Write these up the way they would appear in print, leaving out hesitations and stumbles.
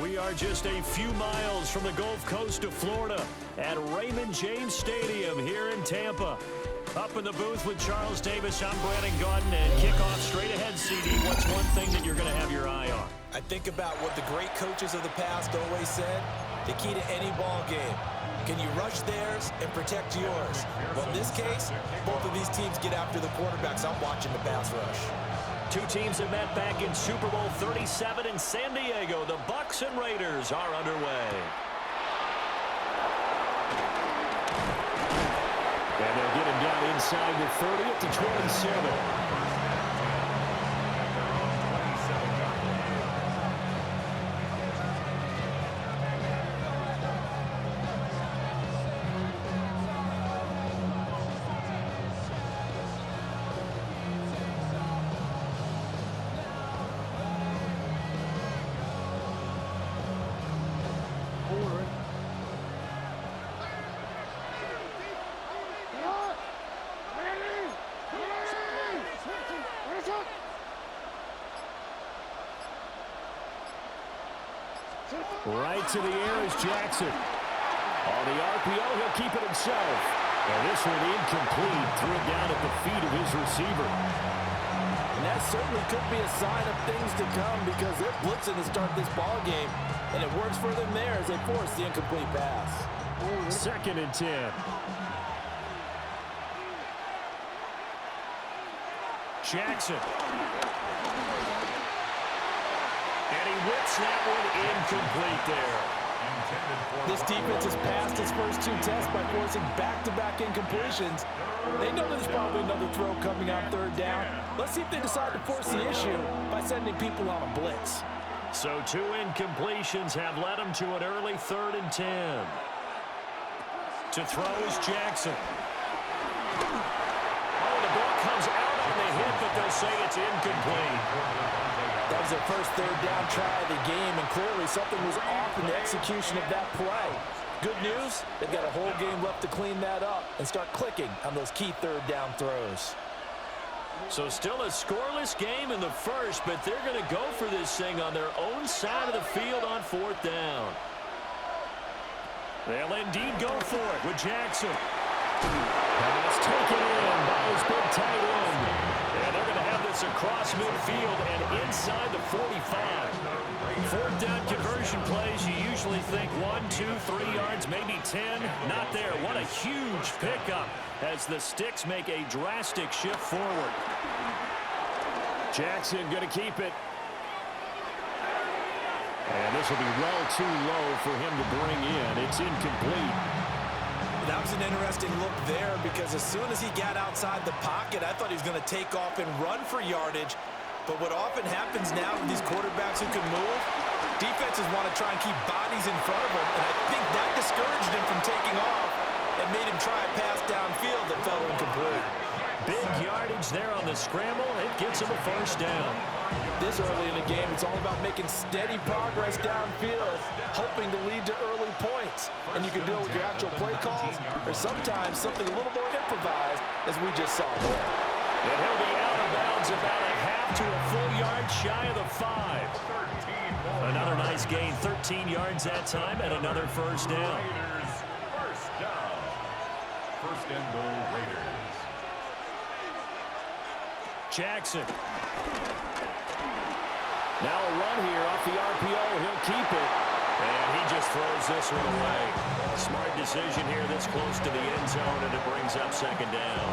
We are just a few miles from the Gulf Coast of Florida at Raymond James Stadium here in Tampa. Up in the booth with Charles Davis, I'm Brandon Gaudin, and kickoff straight ahead, CD. What's one thing that you're going to have your eye on? I think about what the great coaches of the past always said, the key to any ball game. Can you rush theirs and protect yours? Well, in this case, both of these teams get after the quarterbacks. I'm watching the pass rush. Two teams have met back in Super Bowl 37 in San Diego. The Bucs and Raiders are underway. And they'll get him down inside the 30 at the 27. Right to the air is Jackson. On the RPO, he'll keep it himself. And this one incomplete. Threw it down at the feet of his receiver. And that certainly could be a sign of things to come because they're blitzing to start this ball game. And it works for them there as they force the incomplete pass. 2nd and 10. Jackson. And he whips that one incomplete there. This defense has passed its first two tests by forcing back-to-back incompletions. They know there's probably another throw coming on 3rd down. Let's see if they decide to force the issue by sending people on a blitz. So 2 incompletions have led them to an early 3rd and 10. To throw is Jackson. Oh, the ball comes out on the hit, but they'll say it's incomplete. That was their first 3rd down try of the game, and clearly something was off in the execution of that play. Good news, they've got a whole game left to clean that up and start clicking on those key 3rd down throws. So still a scoreless game in the first, but they're going to go for this thing on their own side of the field on 4th down. They'll indeed go for it with Jackson. Pass taken in by his big tight end. And they're going to have this across midfield and inside the 45. 4th down conversion plays, you usually think 1, 2, 3 yards, maybe 10. Not there. What a huge pickup as the Sticks make a drastic shift forward. Jackson going to keep it. And this will be well too low for him to bring in. It's incomplete. That was an interesting look there because as soon as he got outside the pocket, I thought he was going to take off and run for yardage. But what often happens now with these quarterbacks who can move, defenses want to try and keep bodies in front of them. And I think that discouraged him from taking off and made him try a pass downfield that fell incomplete. Big yardage there on the scramble. It gets him a 1st down. This early in the game, it's all about making steady progress downfield, hoping to lead to early points. And you can do it with your actual play calls or sometimes something a little more improvised, as we just saw there. And he'll be out of bounds about a half to a full yard shy of the 5. Another nice gain, 13 yards that time, and another 1st down. First down. 1st and goal, Raiders. Jackson. Now a run here off the RPO. He'll keep it. And he just throws this one away. Smart decision here this close to the end zone, and it brings up 2nd down.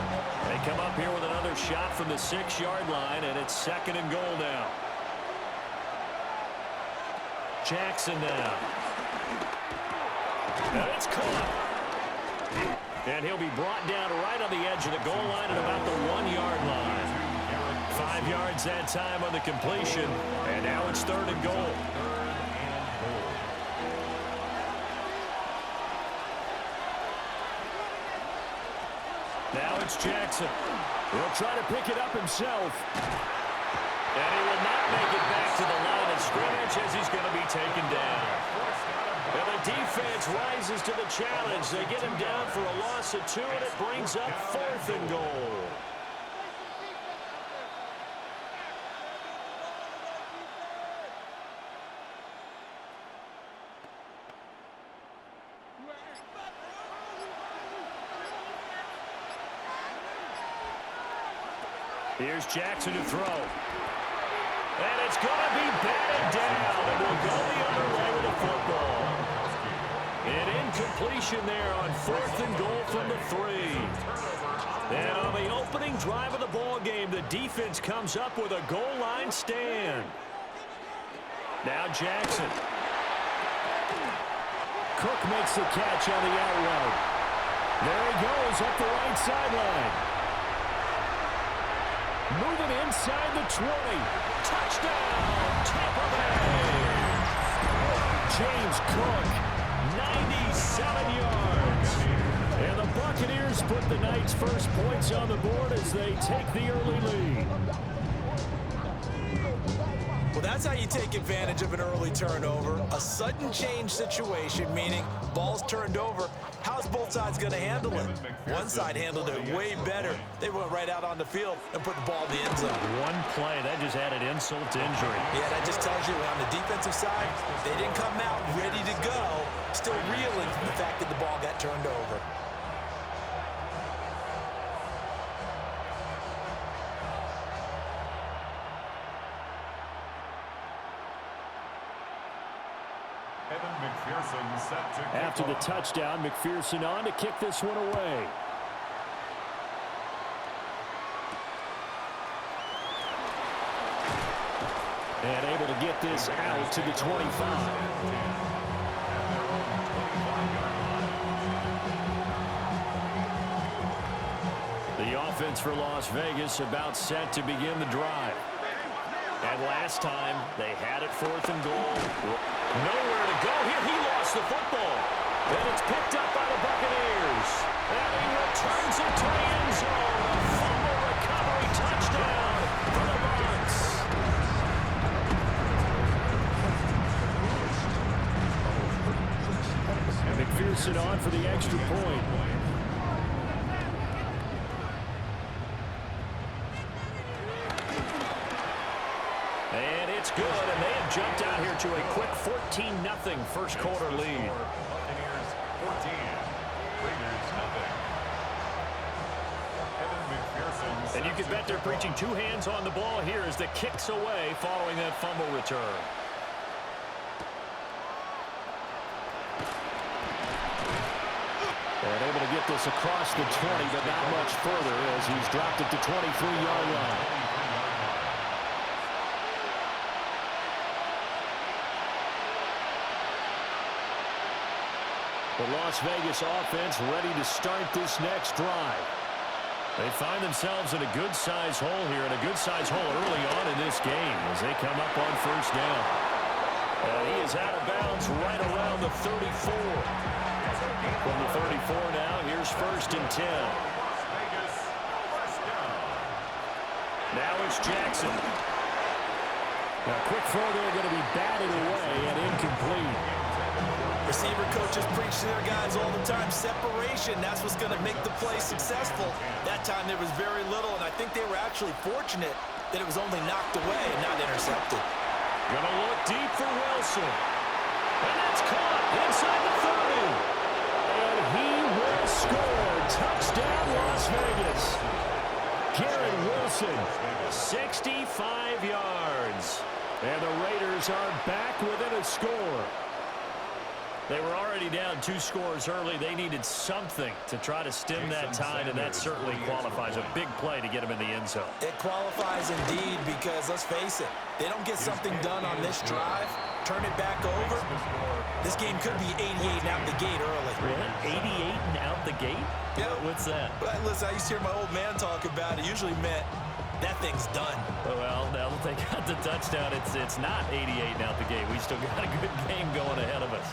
They come up here with another shot from the 6-yard line, and it's 2nd and goal now. Jackson now. And it's caught. And he'll be brought down right on the edge of the goal line at about the 1-yard line. 5 yards that time on the completion, and now it's 3rd and goal. Now it's Jackson. He'll try to pick it up himself. And he will not make it back to the line of scrimmage as he's going to be taken down. And the defense rises to the challenge. They get him down for a loss of 2, and it brings up 4th and goal. Here's Jackson to throw. And it's going to be batted down. And will go the other way with the football. An incompletion there on 4th and goal from the 3. And on the opening drive of the ball game, the defense comes up with a goal line stand. Now Jackson. Cook makes the catch on the out route. There he goes up the right sideline. Moving inside the 20. Touchdown, Tampa Bay. James Cook, 97 yards. And the Buccaneers put the Knights' first points on the board as they take the early lead. Well, that's how you take advantage of an early turnover. A sudden change situation, meaning ball's turned over. How's both sides going to handle it? One side handled it way better. They went right out on the field and put the ball in the end zone. One play, that just added insult to injury. Yeah, that just tells you on the defensive side, they didn't come out ready to go, still reeling from the fact that the ball got turned over. After the touchdown, McPherson on to kick this one away. And able to get this out to the 25. The offense for Las Vegas about set to begin the drive. And last time, they had it 4th and goal. Nowhere to go here. He lost the football. And it's picked up by the Buccaneers. And he returns it to the end zone. A fumble recovery touchdown for the Bucs. And McPherson on for the extra point. And it's good, and they have jumped out here to a quick 14-0 first quarter lead. Buccaneers 14, Raiders nothing. Evan McPherson. And you can bet they're preaching two hands on the ball here as the kick's away following that fumble return. And able to get this across the 20, but not much further as he's dropped it to 23-yard line. The Las Vegas offense ready to start this next drive. They find themselves in a good-sized hole here, and a good-sized hole early on in this game as they come up on first down. He is out of bounds right around the 34. From the 34 now, here's 1st and 10. Now it's Jackson. Now, quick throw there going to be batted away and incomplete. Receiver coaches preach to their guys all the time. Separation, that's what's going to make the play successful. That time there was very little, and I think they were actually fortunate that it was only knocked away and not intercepted. Gonna look deep for Wilson. And that's caught inside the 30. And he will score. Touchdown, Las Vegas. Garrett Wilson, 65 yards. And the Raiders are back within a score. They were already down 2 scores early. They needed something to try to stem that tide, and that certainly qualifies. A big play to get them in the end zone. It qualifies indeed because, let's face it, they don't get something done on this drive, turn it back over, this game could be 88 and out the gate early. What? 88 and out the gate? Yeah. What's that? Well, listen, I used to hear my old man talk about it. Usually meant that thing's done. Well, now that they got the touchdown, it's not 88 and out the gate. We still got a good game going ahead of us.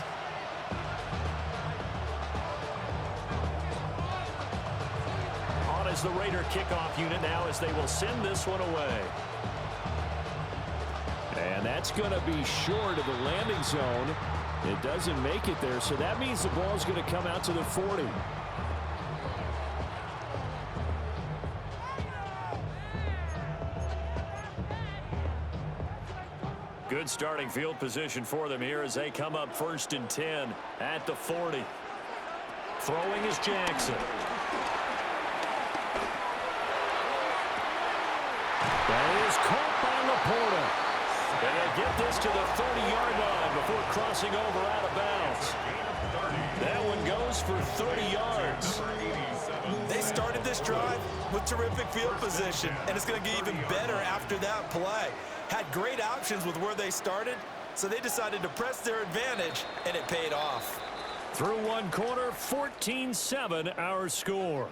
As the Raider kickoff unit now as they will send this one away. And that's going to be short of the landing zone. It doesn't make it there, so that means the ball's going to come out to the 40. Good starting field position for them here as they come up 1st and 10 at the 40. Throwing is Jackson. That is caught by Laporta. And they'll get this to the 30-yard line before crossing over out of bounds. That one goes for 30 yards. They started this drive with terrific field position, and it's going to get even better after that play. Had great options with where they started, so they decided to press their advantage, and it paid off. Through one quarter, 14-7 our score.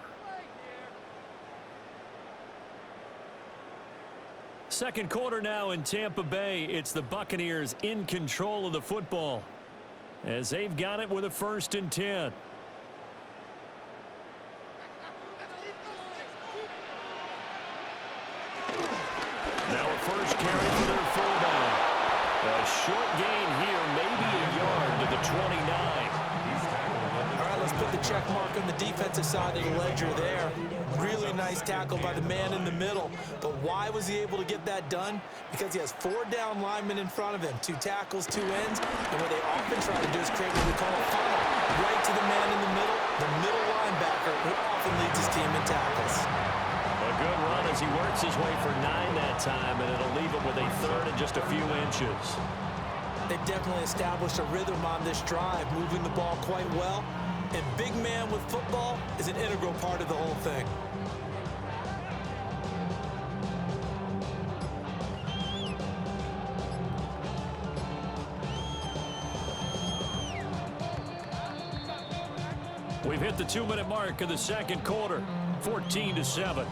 Second quarter now in Tampa Bay. It's the Buccaneers in control of the football as they've got it with a 1st and 10. Now a first carry for their fullback. A short gain here, maybe a yard to the 29. All right, let's put the check mark on the defensive side of the ledger there. Really nice tackle by the man in the middle. But why was he able to get that done? Because he has 4 down linemen in front of him, 2 tackles, 2 ends. And what they often try to do is create what we call a funnel. Right to the man in the middle linebacker, who often leads his team in tackles. A good run as he works his way for 9 that time, and it'll leave him with a 3rd and just a few inches. They've definitely established a rhythm on this drive, moving the ball quite well. And big man with football is an integral part of the whole thing. We've hit the 2-minute mark of the second quarter, 14-7.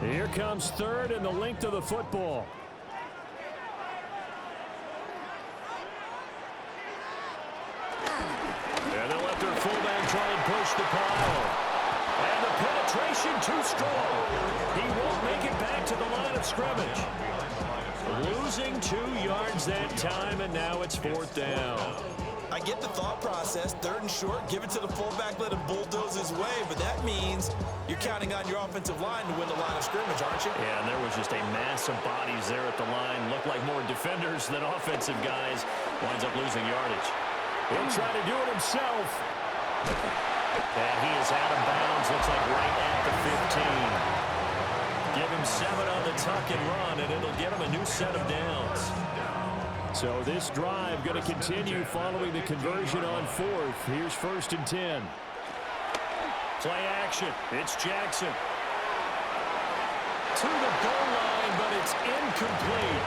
Here comes 3rd and the length of the football. And they'll let their fullback try and push the pile. And the penetration too strong. He won't make it back to the line of scrimmage. Losing 2 yards that time, and now it's 4th down. I get the thought process, 3rd and short, give it to the fullback, let him bulldoze his way, but that means you're counting on your offensive line to win the line of scrimmage, aren't you? Yeah, and there was just a mass of bodies there at the line. Looked like more defenders than offensive guys. Winds up losing yardage. He'll try to do it himself. And he is out of bounds, looks like right at the 15. Give him 7 on the tuck and run, and it'll get him a new set of downs. So this drive going to continue following the conversion on 4th. Here's 1st and 10. Play action. It's Jackson. To the goal line, but it's incomplete.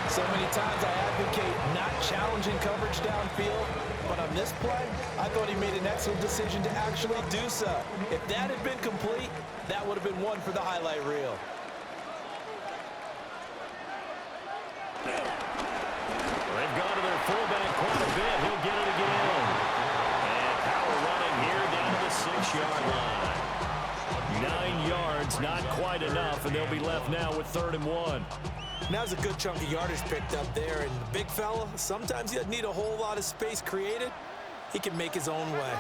So many times I advocate not challenging coverage downfield, but on this play, I thought he made an excellent decision to actually do so. If that had been complete, that would have been one for the highlight reel. They've gone to their fullback quite a bit. He'll get it again. And power running here down to the 6-yard line. 9 yards, not quite enough, and they'll be left now with 3rd and 1. Now's a good chunk of yardage picked up there, and the big fella, sometimes he doesn't need a whole lot of space created. He can make his own way.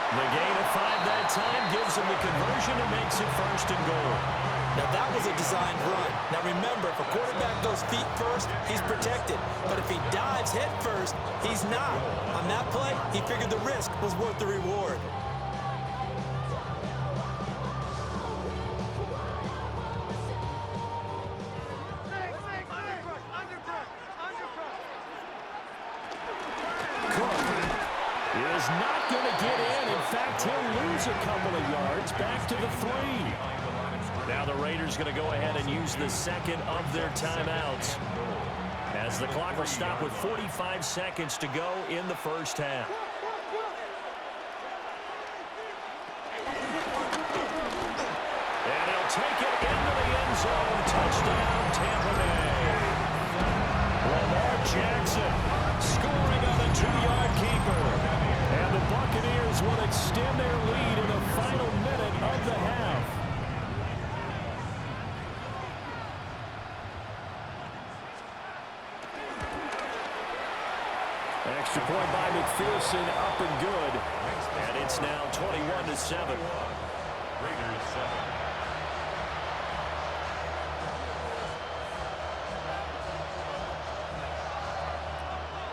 The gain of 5 that time gives him the conversion and makes it 1st and goal. Now, that was a designed run. Now, remember, if a quarterback goes feet first, he's protected. But if he dives head first, he's not. On that play, he figured the risk was worth the reward. Is not going to get in. In fact, he'll lose a couple of yards back to the 3. Now the Raiders going to go ahead and use the 2nd of their timeouts as the clock will stop with 45 seconds to go in the first half. And he'll take it into the end zone. Touchdown, Tampa Bay. Lamar Jackson scoring on a 2-yard keeper. And the Buccaneers will extend their lead in the final minute of the half. Extra point by McPherson, up and good. And it's now 21-7. Raiders 7.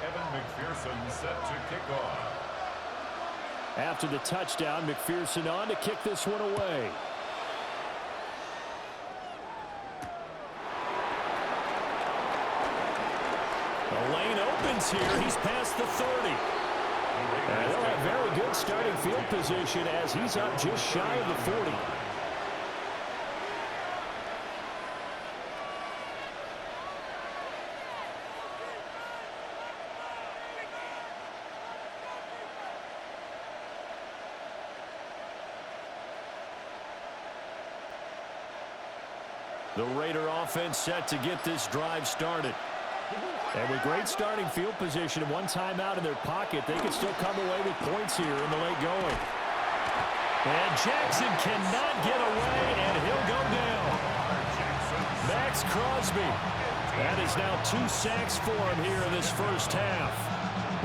Evan McPherson set to kick off. After the touchdown, McPherson on to kick this one away. The lane opens here. He's past the 30. And they'll have very good starting field position as he's up just shy of the 40. The Raider offense set to get this drive started. And with great starting field position and one timeout in their pocket, they can still come away with points here in the late going. And Jackson cannot get away, and he'll go down. Max Crosby. That is now 2 sacks for him here in this first half.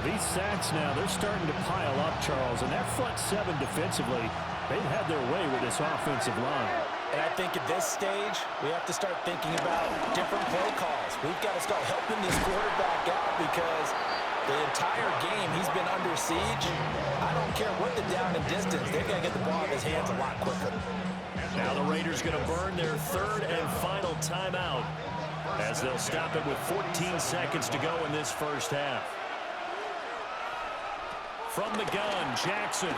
These sacks now, they're starting to pile up, Charles. And that front seven defensively, they've had their way with this offensive line. And I think at this stage, we have to start thinking about different play calls. We've got to start helping this quarterback out because the entire game he's been under siege. I don't care what the down and distance. They've got to get the ball in his hands a lot quicker. Now the Raiders going to burn their third and final timeout as they'll stop it with 14 seconds to go in this first half. From the gun, Jackson.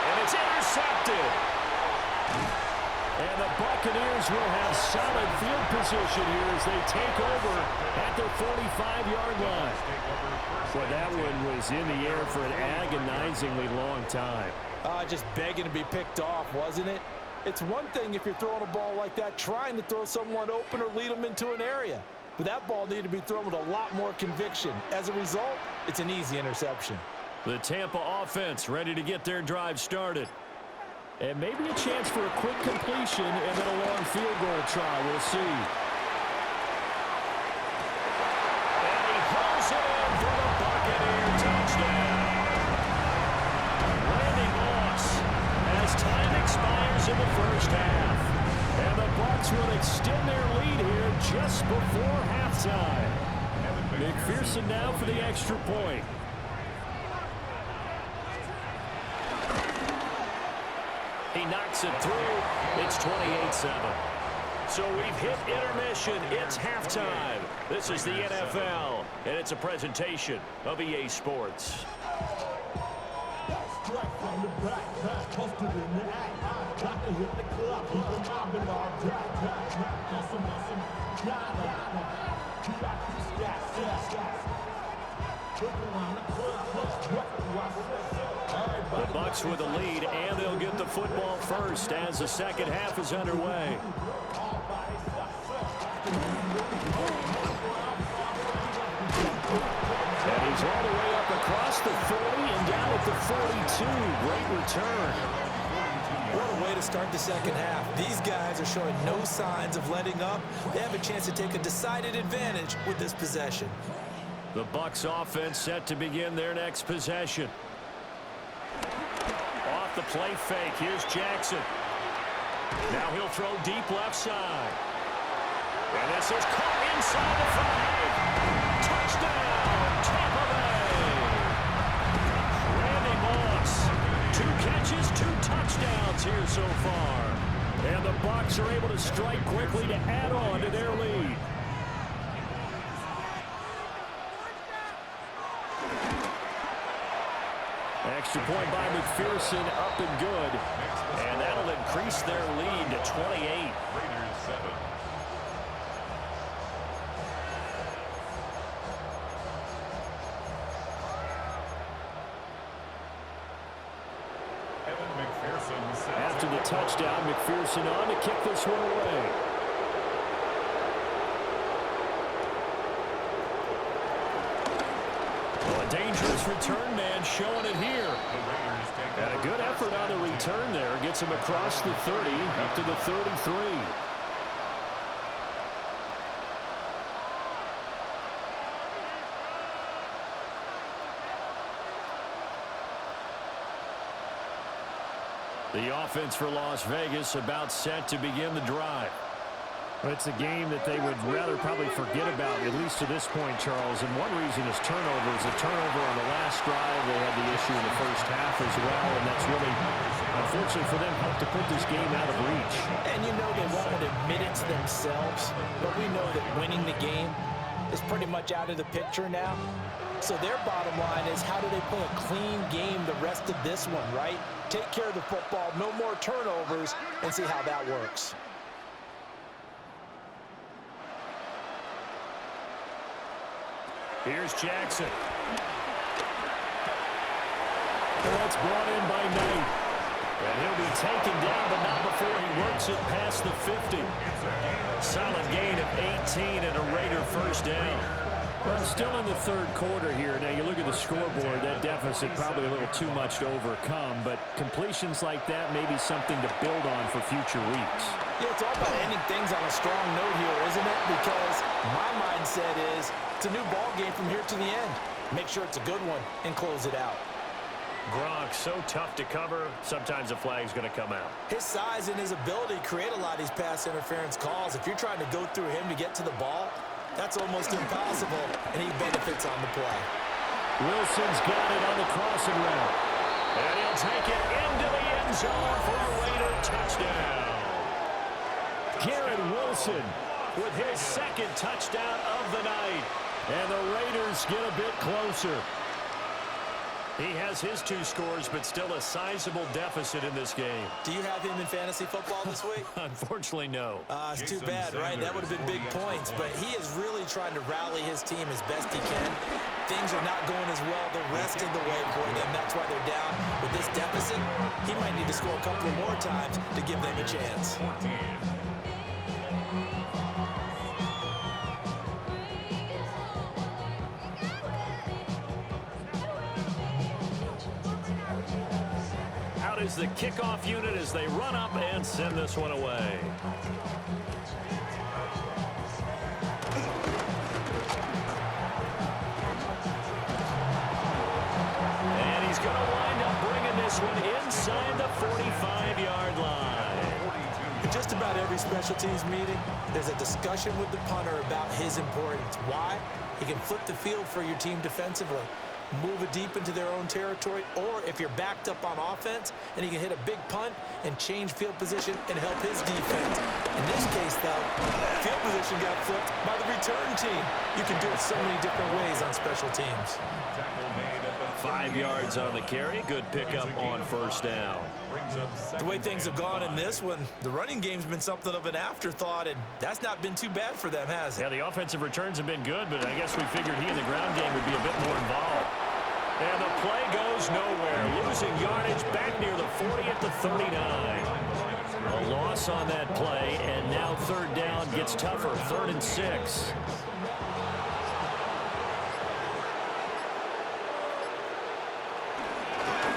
And it's intercepted. And the Buccaneers will have solid field position here as they take over at their 45-yard line. Well, that one was in the air for an agonizingly long time. Just begging to be picked off, wasn't it? It's one thing if you're throwing a ball like that, trying to throw someone open or lead them into an area. But that ball needed to be thrown with a lot more conviction. As a result, it's an easy interception. The Tampa offense ready to get their drive started. And maybe a chance for a quick completion and then a long field goal try. We'll see. And he hauls it in for the Buccaneer touchdown. Randy Moss as time expires in the first half. And the Bucs will extend their lead here just before halftime. McPherson now for the extra point. He knocks it through. It's 28-7. So we've hit intermission. It's halftime. This is the NFL, and it's a presentation of EA Sports. The Bucs with the lead, and they'll get the football first as the second half is underway. And he's all the way up across the 40 and down at the 42. Great return. What a way to start the second half. These guys are showing no signs of letting up. They have a chance to take a decided advantage with this possession. The Bucs offense set to begin their next possession. Off the play fake, here's Jackson. Now he'll throw deep left side. And this is caught inside the 5. Touchdown, Tampa Bay. Randy Moss, 2 catches, 2 touchdowns here so far. And the Bucs are able to strike quickly to add on to their lead. Extra point by McPherson, up and good. And that'll increase their lead to 28. Raiders 7. Evan McPherson set After the touchdown, McPherson on to kick this one away. Well, a dangerous return man showing it here. And a good effort on the return there. Gets him across the 30 up to the 33. The offense for Las Vegas about set to begin the drive. It's a game that they would rather probably forget about, at least to this point, Charles. And one reason is turnovers. A turnover on the last drive. They had the issue in the first half as well, and that's really, unfortunately for them, helped to put this game out of reach. And you know they won't admit it to themselves, but we know that winning the game is pretty much out of the picture now. So their bottom line is, how do they play a clean game the rest of this one, right? Take care of the football, no more turnovers, and see how that works. Here's Jackson. That's brought in by Knight. And he'll be taken down, but not before he works it past the 50. Solid gain of 18 and a Raider first down. Well, still in the third quarter here. Now, you look at the scoreboard, that deficit probably a little too much to overcome, but completions like that may be something to build on for future weeks. Yeah, it's all about ending things on a strong note here, isn't it? Because my mindset is it's a new ball game from here to the end. Make sure it's a good one and close it out. Gronk, so tough to cover, sometimes a flag's going to come out. His size and his ability create a lot of these pass interference calls. If you're trying to go through him to get to the ball, that's almost impossible, and he benefits on the play. Wilson's got it on the crossing route. And he'll take it into the end zone for a Raider touchdown. Garrett Wilson with his second touchdown of the night. And the Raiders get a bit closer. He has his 2 scores, but still a sizable deficit in this game. Do you have him in fantasy football this week? Unfortunately, no. It's too bad, right? That would have been big points, but he is really trying to rally his team as best he can. Things are not going as well the rest of the way for them. That's why they're down. With this deficit, he might need to score a couple more times to give them a chance. Is the kickoff unit as they run up and send this one away. And he's going to wind up bringing this one inside the 45-yard line. In just about every special teams meeting, there's a discussion with the punter about his importance. Why? He can flip the field for your team defensively, move it deep into their own territory, or if you're backed up on offense, and he can hit a big punt and change field position and help his defense. In this case, though, field position got flipped by the return team. You can do it so many different ways on special teams. 5 yards on the carry. Good pickup on first down. The way things have gone in this one, the running game's been something of an afterthought, and that's not been too bad for them, has it? Yeah, the offensive returns have been good, but I guess we figured he in the ground game would be a bit more involved. And the play goes nowhere. Losing yardage back near the 40 at the 39. A loss on that play, and now third down gets tougher. 3rd and 6.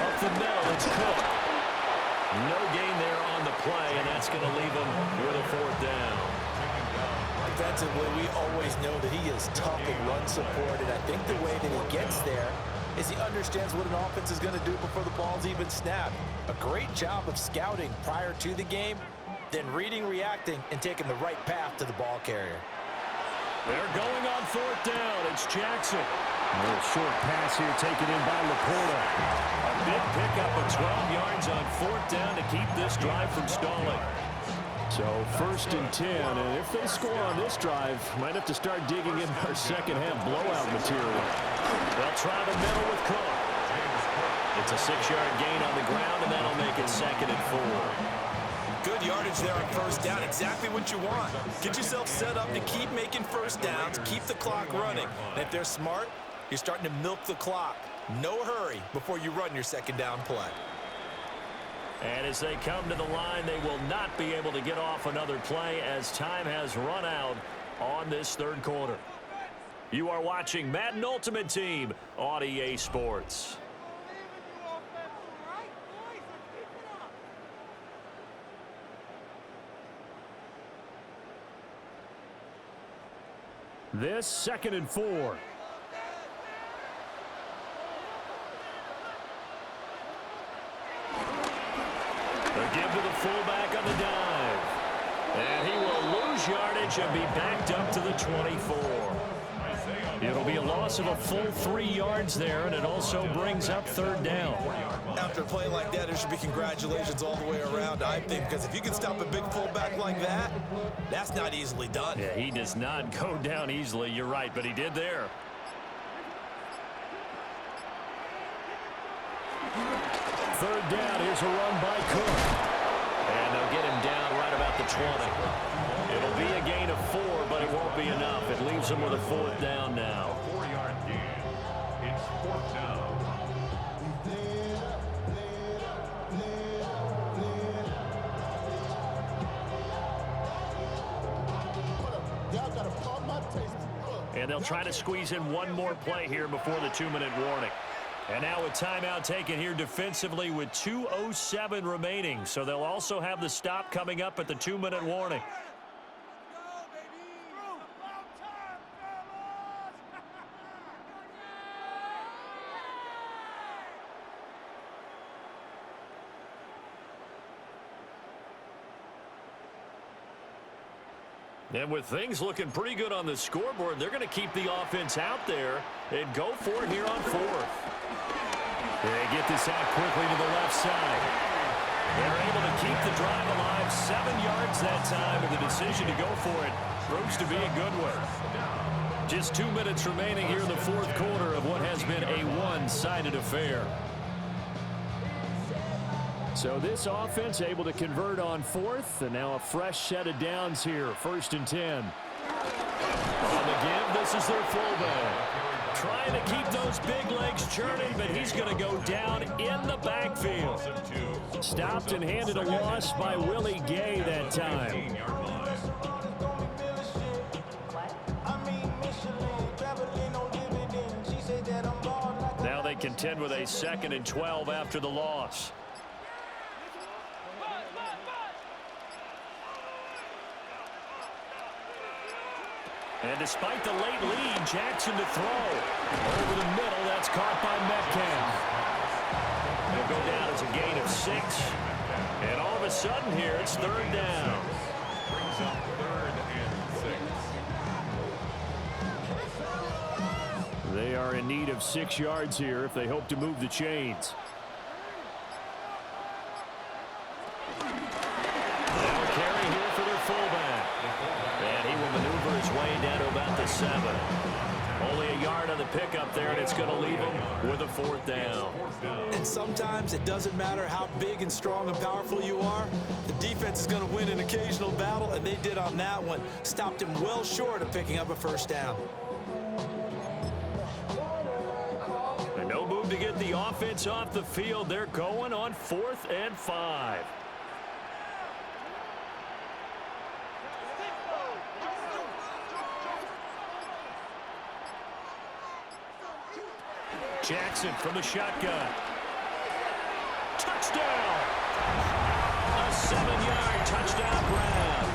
Up the middle, it's Cook. No gain there on the play, and that's going to leave him with a 4th down. Defensively, we always know that he is tough and run support, and I think the way that he gets there is he understands what an offense is going to do before the ball's even snapped. A great job of scouting prior to the game, then reading, reacting, and taking the right path to the ball carrier. They're going on 4th down. It's Jackson. A little short pass here taken in by Laporta. A big pickup of 12 yards on 4th down to keep this drive from stalling. So 1st and 10, and if they score on this drive, might have to start digging in our second half blowout material. They'll try the middle with Cook. It's a 6-yard gain on the ground, and that'll make it 2nd and 4. Good yardage there on 1st down. Exactly what you want. Get yourself set up to keep making 1st downs, keep the clock running. And if they're smart, you're starting to milk the clock. No hurry before you run your 2nd down play. And as they come to the line, they will not be able to get off another play as time has run out on this 3rd quarter. You are watching Madden Ultimate Team on EA Sports. This 2nd and 4. give to the fullback on the dive. And he will lose yardage and be backed up to the 24. It'll be a loss of a full 3 yards there, and it also brings up third down. After a play like that, there should be congratulations all the way around, I think, because if you can stop a big fullback like that, that's not easily done. Yeah, he does not go down easily. You're right, but he did there. Third down. Here's a run by Cook. And they'll get him down right about the 20. It'll be a gain of 4, but it won't be enough. It leaves him with a fourth down now. 4-yard gain. It's fourth down. And they'll try to squeeze in one more play here before the 2-minute warning. And now a timeout taken here defensively with 2:07 remaining. So they'll also have the stop coming up at the 2-minute warning. And with things looking pretty good on the scoreboard, they're going to keep the offense out there and go for it here on fourth. They get this out quickly to the left side. They're able to keep the drive alive, 7 yards that time, and the decision to go for it proves to be a good one. Just 2 minutes remaining here in the fourth quarter of what has been a one-sided affair. So this offense able to convert on fourth, and now a fresh set of downs here, 1st and 10. On the give, this is their fullback. Trying to keep those big legs churning, but he's going to go down in the backfield. Stopped and handed a loss by Willie Gay that time. Now they contend with a 2nd and 12 after the loss. And despite the late lead, Jackson to throw. Over the middle, that's caught by Metcalf. They'll go down as a gain of 6. And all of a sudden here, it's third down. Brings up 3rd and 6. They are in need of 6 yards here if they hope to move the chains. Now carry here for their fullback. And he will maneuver his way down to about the 7. Only a yard on the pickup there, and it's going to leave him with a 4th down. And sometimes it doesn't matter how big and strong and powerful you are. The defense is going to win an occasional battle, and they did on that one. Stopped him well short of picking up a 1st down. And no move to get the offense off the field. They're going on 4th and 5. Jackson from the shotgun. Touchdown! A 7-yard touchdown grab.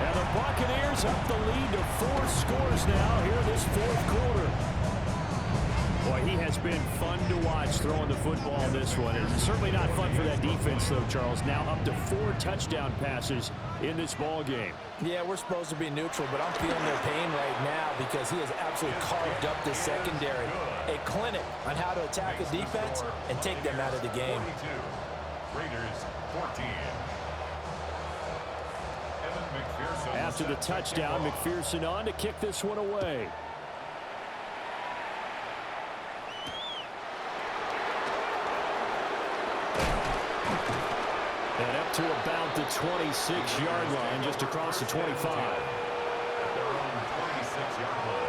And the Buccaneers up the lead to 4 scores now here this fourth quarter. Boy, he has been fun to watch throwing the football in this one. It's certainly not fun for that defense, though, Charles. Now up to 4 touchdown passes in this ball game. Yeah, we're supposed to be neutral, but I'm feeling their pain right now because he has absolutely carved up the secondary. A clinic on how to attack a defense and take them out of the game. 42. Raiders 14. Evan McPherson. After the touchdown, McPherson on to kick this one away. And up to about the 26-yard line, just across the 25. At their own 26-yard line.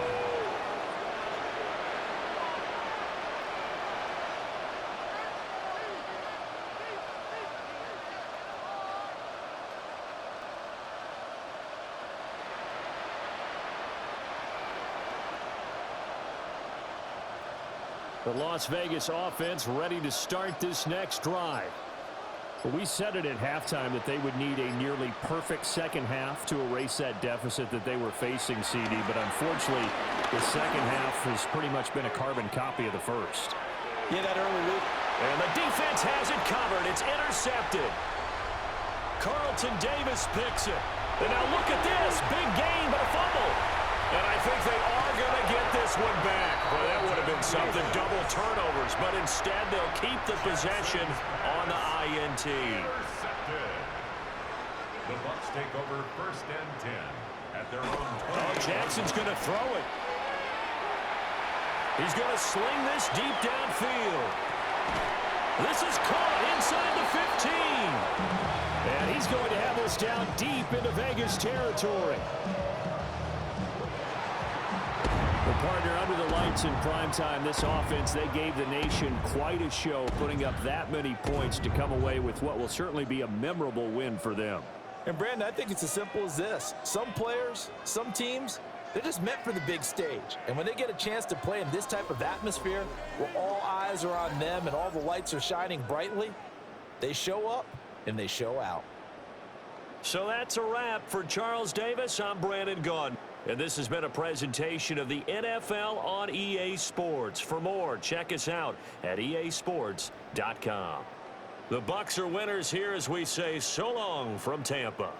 The Las Vegas offense ready to start this next drive. But we said it at halftime that they would need a nearly perfect second half to erase that deficit that they were facing, CD. But unfortunately, the second half has pretty much been a carbon copy of the first. Yeah, that early loop. And the defense has it covered. It's intercepted. Carlton Davis picks it. And now look at this. Big gain, but a fumble. And I think they are going to get this one back. Well, that would have been something, double turnovers. But instead, they'll keep the possession on the INT. The Bucs take over 1st and 10 at their own 20. Oh, Jackson's going to throw it. He's going to sling this deep downfield. This is caught inside the 15. And he's going to have this down deep into Vegas territory. Well, partner, under the lights in primetime, this offense, they gave the nation quite a show, putting up that many points to come away with what will certainly be a memorable win for them. And, Brandon, I think it's as simple as this. Some players, some teams, they're just meant for the big stage. And when they get a chance to play in this type of atmosphere where all eyes are on them and all the lights are shining brightly, they show up and they show out. So that's a wrap for Charles Davis. I'm Brandon Gaudin. And this has been a presentation of the NFL on EA Sports. For more, check us out at easports.com. The Bucs are winners here as we say so long from Tampa.